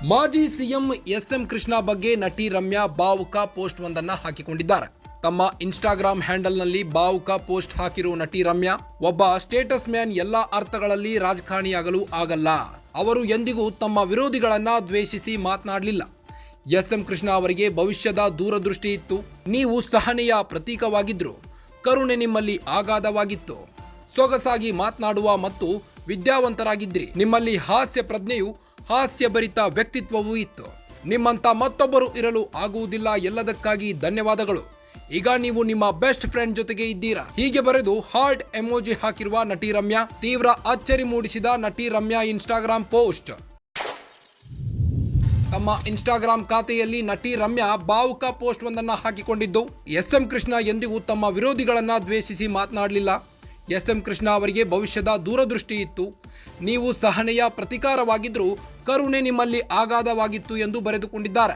ಮಾಜಿ CM S M Krishna ಬಗ್ಗೆ ನಟಿ ರಮ್ಯಾ ಭಾವುಕ ಪೋಸ್ಟ್ ಒಂದನ್ನು ಹಾಕಿಕೊಂಡಿದ್ದಾರೆ. ತಮ್ಮ ಇನ್ಸ್ಟಾಗ್ರಾಮ್ ಹ್ಯಾಂಡಲ್ನಲ್ಲಿ ಭಾವುಕ ಪೋಸ್ಟ್ ಹಾಕಿರುವ ನಟಿ ರಮ್ಯಾ, ಒಬ್ಬ ಸ್ಟೇಟಸ್ ಮ್ಯಾನ್ ಎಲ್ಲ ಅರ್ಥಗಳಲ್ಲಿ ರಾಜಕಾರಣಿಯಾಗಲು ಆಗಲ್ಲ. ಅವರು ಎಂದಿಗೂ ತಮ್ಮ ವಿರೋಧಿಗಳನ್ನ ದ್ವೇಷಿಸಿ ಮಾತನಾಡಲಿಲ್ಲ. ಎಸ್ಎಂ ಕೃಷ್ಣ ಅವರಿಗೆ ಭವಿಷ್ಯದ ದೂರದೃಷ್ಟಿ ಇತ್ತು. ನೀವು ಸಹನೆಯ ಪ್ರತೀಕವಾಗಿದ್ರು. ಕರುಣೆ ನಿಮ್ಮಲ್ಲಿ ಅಗಾಧವಾಗಿತ್ತು. ಸೊಗಸಾಗಿ ಮಾತನಾಡುವ ಮತ್ತು ವಿದ್ಯಾವಂತರಾಗಿದ್ರಿ. ನಿಮ್ಮಲ್ಲಿ ಹಾಸ್ಯ ಪ್ರಜ್ಞೆಯು ಹಾಸ್ಯಭರಿತ ವ್ಯಕ್ತಿತ್ವವೂ ಇತ್ತು. ನಿಮ್ಮಂತ ಮತ್ತೊಬ್ಬರು ಇರಲು ಆಗುವುದಿಲ್ಲ. ಎಲ್ಲದಕ್ಕಾಗಿ ಧನ್ಯವಾದಗಳು. ಈಗ ನೀವು ನಿಮ್ಮ ಬೆಸ್ಟ್ ಫ್ರೆಂಡ್ ಜೊತೆಗೆ ಇದ್ದೀರಾ. ಹೀಗೆ ಬರೆದು ಹಾರ್ಟ್ ಎಮೋಜಿ ಹಾಕಿರುವ ನಟಿ ರಮ್ಯಾ, ತೀವ್ರ ಅಚ್ಚರಿ ಮೂಡಿಸಿದ ನಟಿ ರಮ್ಯಾ ಇನ್ಸ್ಟಾಗ್ರಾಮ್ ಪೋಸ್ಟ್. ತಮ್ಮ ಇನ್ಸ್ಟಾಗ್ರಾಮ್ ಖಾತೆಯಲ್ಲಿ ನಟಿ ರಮ್ಯಾ ಭಾವುಕ ಪೋಸ್ಟ್ ಒಂದನ್ನು ಹಾಕಿಕೊಂಡಿದ್ದು, ಎಸ್ಎಂ ಕೃಷ್ಣ ಎಂದಿಗೂ ತಮ್ಮ ವಿರೋಧಿಗಳನ್ನ ದ್ವೇಷಿಸಿ ಮಾತನಾಡಲಿಲ್ಲ. ಎಸ್ಎಂ ಕೃಷ್ಣ ಅವರಿಗೆ ಭವಿಷ್ಯದ ದೂರದೃಷ್ಟಿ ಇತ್ತು. ನೀವು ಸಹನೆಯ ಪ್ರತಿಕಾರವಾಗಿದ್ದರೂ ಕರುಣೆ ನಿಮ್ಮಲ್ಲಿ ಅಗಾಧವಾಗಿತ್ತು ಎಂದು ಬರೆದುಕೊಂಡಿದ್ದಾರೆ.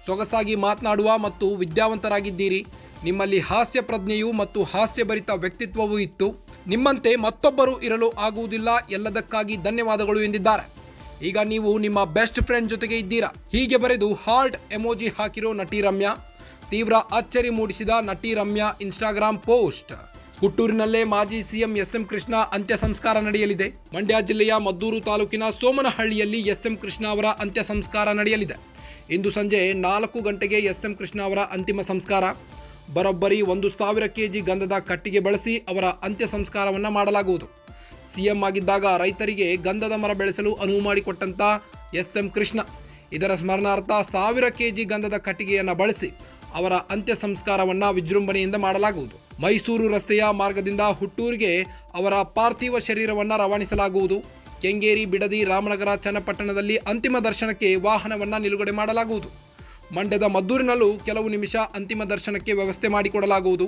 ಸೊಗಸಾಗಿ ಮಾತನಾಡುವ ಮತ್ತು ವಿದ್ಯಾವಂತರಾಗಿದ್ದೀರಿ. ನಿಮ್ಮಲ್ಲಿ ಹಾಸ್ಯ ಪ್ರಜ್ಞೆಯು ಮತ್ತು ಹಾಸ್ಯಭರಿತ ವ್ಯಕ್ತಿತ್ವವೂ ಇತ್ತು. ನಿಮ್ಮಂತೆ ಮತ್ತೊಬ್ಬರು ಇರಲು ಆಗುವುದಿಲ್ಲ. ಎಲ್ಲದಕ್ಕಾಗಿ ಧನ್ಯವಾದಗಳು ಎಂದಿದ್ದಾರೆ. ಈಗ ನೀವು ನಿಮ್ಮ ಬೆಸ್ಟ್ ಫ್ರೆಂಡ್ ಜೊತೆಗೆ ಇದ್ದೀರಾ. ಹೀಗೆ ಬರೆದು ಹಾರ್ಟ್ ಎಮೋಜಿ ಹಾಕಿರೋ ನಟಿ ರಮ್ಯಾ, ತೀವ್ರ ಅಚ್ಚರಿ ಮೂಡಿಸಿದ ನಟಿ ರಮ್ಯಾ ಇನ್ಸ್ಟಾಗ್ರಾಮ್ ಪೋಸ್ಟ್. ಹುಟ್ಟೂರಿನಲ್ಲೇ ಮಾಜಿ ಸಿಎಂ ಎಸ್ಎಂ ಕೃಷ್ಣ ಅಂತ್ಯ ಸಂಸ್ಕಾರ ನಡೆಯಲಿದೆ. ಮಂಡ್ಯ ಜಿಲ್ಲೆಯ ಮದ್ದೂರು ತಾಲೂಕಿನ ಸೋಮನಹಳ್ಳಿಯಲ್ಲಿ ಎಸ್ಎಂ ಕೃಷ್ಣ ಅವರ ಅಂತ್ಯ ಸಂಸ್ಕಾರ ನಡೆಯಲಿದೆ. ಇಂದು ಸಂಜೆ 4 ಗಂಟೆಗೆ ಎಸ್ಎಂ ಕೃಷ್ಣ ಅವರ ಅಂತಿಮ ಸಂಸ್ಕಾರ. ಬರೋಬ್ಬರಿ 1,000 kg ಗಂಧದ ಕಟ್ಟಿಗೆ ಬಳಸಿ ಅವರ ಅಂತ್ಯ ಸಂಸ್ಕಾರವನ್ನು ಮಾಡಲಾಗುವುದು. ಸಿಎಂ ಆಗಿದ್ದಾಗ ರೈತರಿಗೆ ಗಂಧದ ಮರ ಬೆಳೆಸಲು ಅನುವು ಮಾಡಿಕೊಟ್ಟಂತ ಎಸ್ಎಂ ಕೃಷ್ಣ, ಇದರ ಸ್ಮರಣಾರ್ಥ 1000 kg ಗಂಧದ ಕಟ್ಟಿಗೆಯನ್ನು ಬಳಸಿ ಅವರ ಅಂತ್ಯ ಸಂಸ್ಕಾರವನ್ನು ವಿಜೃಂಭಣೆಯಿಂದ ಮಾಡಲಾಗುವುದು. ಮೈಸೂರು ರಸ್ತೆಯ ಮಾರ್ಗದಿಂದ ಹುಟ್ಟೂರಿಗೆ ಅವರ ಪಾರ್ಥಿವ ಶರೀರವನ್ನು ರವಾನಿಸಲಾಗುವುದು. ಕೆಂಗೇರಿ, ಬಿಡದಿ, ರಾಮನಗರ, ಚನ್ನಪಟ್ಟಣದಲ್ಲಿ ಅಂತಿಮ ದರ್ಶನಕ್ಕೆ ವಾಹನವನ್ನು ನಿಲುಗಡೆ ಮಾಡಲಾಗುವುದು. ಮಂಡ್ಯದ ಮದ್ದೂರಿನಲ್ಲೂ ಕೆಲವು ನಿಮಿಷ ಅಂತಿಮ ದರ್ಶನಕ್ಕೆ ವ್ಯವಸ್ಥೆ ಮಾಡಿಕೊಡಲಾಗುವುದು.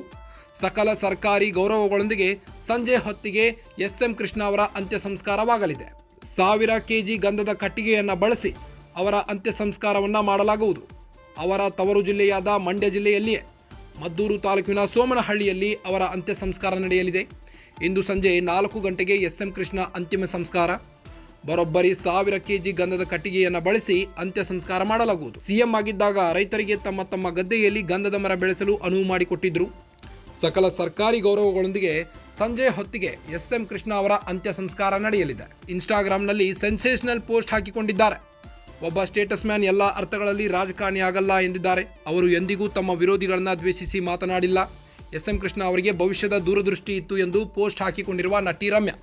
ಸಕಲ ಸರ್ಕಾರಿ ಗೌರವಗಳೊಂದಿಗೆ ಸಂಜೆ ಹೊತ್ತಿಗೆ ಎಸ್ಎಂ ಕೃಷ್ಣ ಅವರ ಅಂತ್ಯ ಸಂಸ್ಕಾರವಾಗಲಿದೆ. 1000 kg ಗಂಧದ ಕಟ್ಟಿಗೆಯನ್ನು ಬಳಸಿ ಅವರ ಅಂತ್ಯ ಸಂಸ್ಕಾರವನ್ನು ಮಾಡಲಾಗುವುದು. ಅವರ ತವರು ಜಿಲ್ಲೆಯಾದ ಮಂಡ್ಯ ಜಿಲ್ಲೆಯಲ್ಲಿಯೇ ಮದ್ದೂರು ತಾಲೂಕಿನ ಸೋಮನಹಳ್ಳಿಯಲ್ಲಿ ಅವರ ಅಂತ್ಯ ಸಂಸ್ಕಾರ ನಡೆಯಲಿದೆ. ಇಂದು ಸಂಜೆ 4 ಗಂಟೆಗೆ ಎಸ್ಎಂ ಕೃಷ್ಣ ಅಂತಿಮ ಸಂಸ್ಕಾರ. ಬರೋಬ್ಬರಿ 1000 kg ಗಂಧದ ಕಟ್ಟಿಗೆಯನ್ನು ಬಳಸಿ ಅಂತ್ಯ ಸಂಸ್ಕಾರ ಮಾಡಲಾಗುವುದು. ಸಿಎಂ ಆಗಿದ್ದಾಗ ರೈತರಿಗೆ ತಮ್ಮ ಗದ್ದೆಯಲ್ಲಿ ಗಂಧದ ಮರ ಬೆಳೆಸಲು ಅನುವು ಮಾಡಿಕೊಟ್ಟಿದ್ರು. ಸಕಲ ಸರ್ಕಾರಿ ಗೌರವಗಳೊಂದಿಗೆ ಸಂಜೆ ಹೊತ್ತಿಗೆ ಎಸ್ಎಂ ಕೃಷ್ಣ ಅವರ ಅಂತ್ಯ ಸಂಸ್ಕಾರ ನಡೆಯಲಿದೆ. ಇನ್ಸ್ಟಾಗ್ರಾಮ್ನಲ್ಲಿ ಸೆನ್ಸೇಷನಲ್ ಪೋಸ್ಟ್ ಹಾಕಿಕೊಂಡಿದ್ದಾರೆ. ಒಬ್ಬ ಸ್ಟೇಟಸ್ ಮ್ಯಾನ್ ಎಲ್ಲ ಅರ್ಥಗಳಲ್ಲಿ ರಾಜಕಾರಣಿ ಆಗಲ್ಲ ಎಂದಿದ್ದಾರೆ. ಅವರು ಎಂದಿಗೂ ತಮ್ಮ ವಿರೋಧಿಗಳನ್ನ ದ್ವೇಷಿಸಿ ಮಾತನಾಡಿಲ್ಲ. ಎಸ್ಎಂ ಕೃಷ್ಣ ಅವರಿಗೆ ಭವಿಷ್ಯದ ದೂರದೃಷ್ಟಿ ಇತ್ತು ಎಂದು ಪೋಸ್ಟ್ ಹಾಕಿಕೊಂಡಿರುವ ನಟಿ ರಮ್ಯಾ.